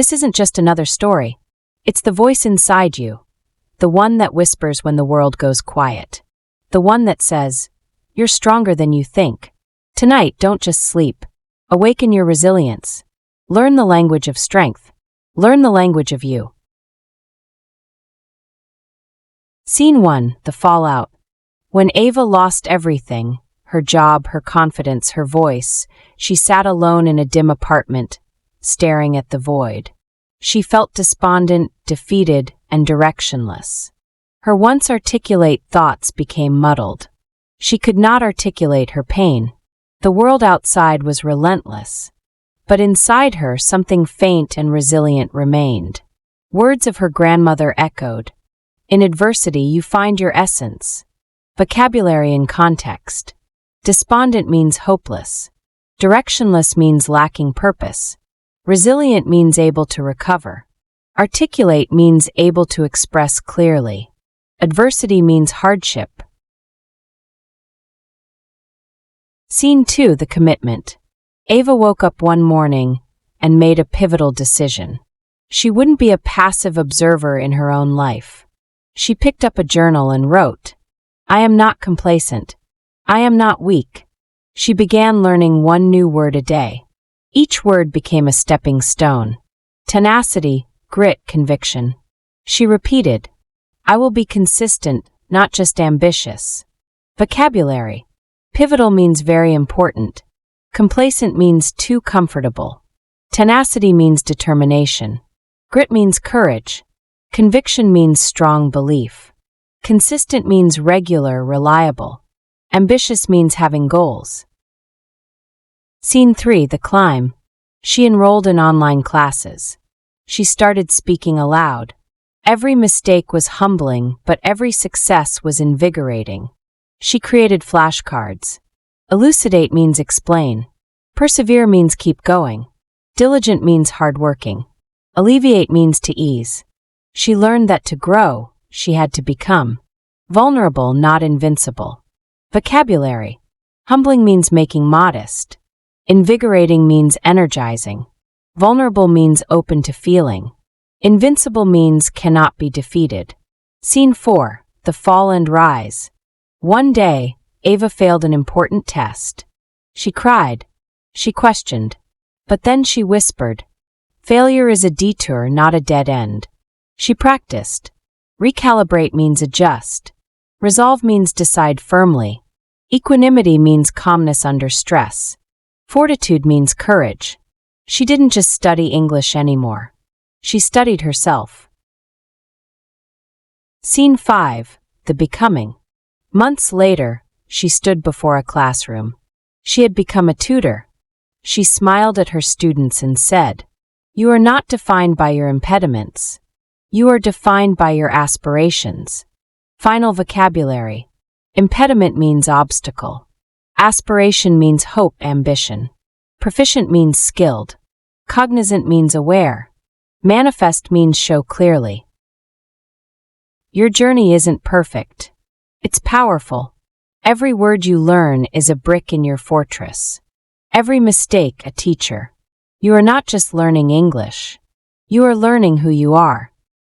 This isn't just another story. It's the voice inside you, the one that whispers when the world goes quiet, the one that says, "You're stronger than you think." Tonight, don't just sleep. Awaken your resilience. Learn the language of strength. Learn the language of you. Scene 1, the fallout. When Ava lost everything, her job, her confidence, her voice, she sat alone in a dim apartment, staring at the void. She felt despondent, defeated, and directionless. Her once articulate thoughts became muddled. She could not articulate her pain. The world outside was relentless. But inside her, something faint and resilient remained. Words of her grandmother echoed. In adversity, you find your essence. Vocabulary and context. Despondent means hopeless. Directionless means lacking purpose. Resilient means able to recover. Articulate means able to express clearly. Adversity means hardship. Scene 2, the commitment. Ava woke up one morning and made a pivotal decision. She wouldn't be a passive observer in her own life. She picked up a journal and wrote, "I am not complacent. I am not weak." She began learning one new word a day. Each word became a stepping stone. Tenacity, grit, conviction. She repeated, "I will be consistent, not just ambitious." Vocabulary. Pivotal means very important. Complacent means too comfortable. Tenacity means determination. Grit means courage. Conviction means strong belief. Consistent means regular, reliable. Ambitious means having goals. Scene 3, the climb. She enrolled in online classes. She started speaking aloud. Every mistake was humbling, but every success was invigorating. She created flashcards. Elucidate means explain. Persevere means keep going. Diligent means hardworking. Alleviate means to ease. She learned that to grow, she had to become. Vulnerable, not invincible. Vocabulary. Humbling means making modest. Invigorating means energizing. Vulnerable means open to feeling. Invincible means cannot be defeated. Scene 4, the fall and rise. One day, Ava failed an important test. She cried. She questioned. But then she whispered, "Failure is a detour, not a dead end." She practiced. Recalibrate means adjust. Resolve means decide firmly. Equanimity means calmness under stress. Fortitude means courage. She didn't just study English anymore. She studied herself. Scene 5, the becoming. Months later, she stood before a classroom. She had become a tutor. She smiled at her students and said, "You are not defined by your impediments. You are defined by your aspirations." Final vocabulary. Impediment means obstacle. Aspiration means hope, ambition. Proficient means skilled. Cognizant means aware. Manifest means show clearly. Your journey isn't perfect. It's powerful. Every word you learn is a brick in your fortress. Every mistake, a teacher. You are not just learning English. You are learning who you are.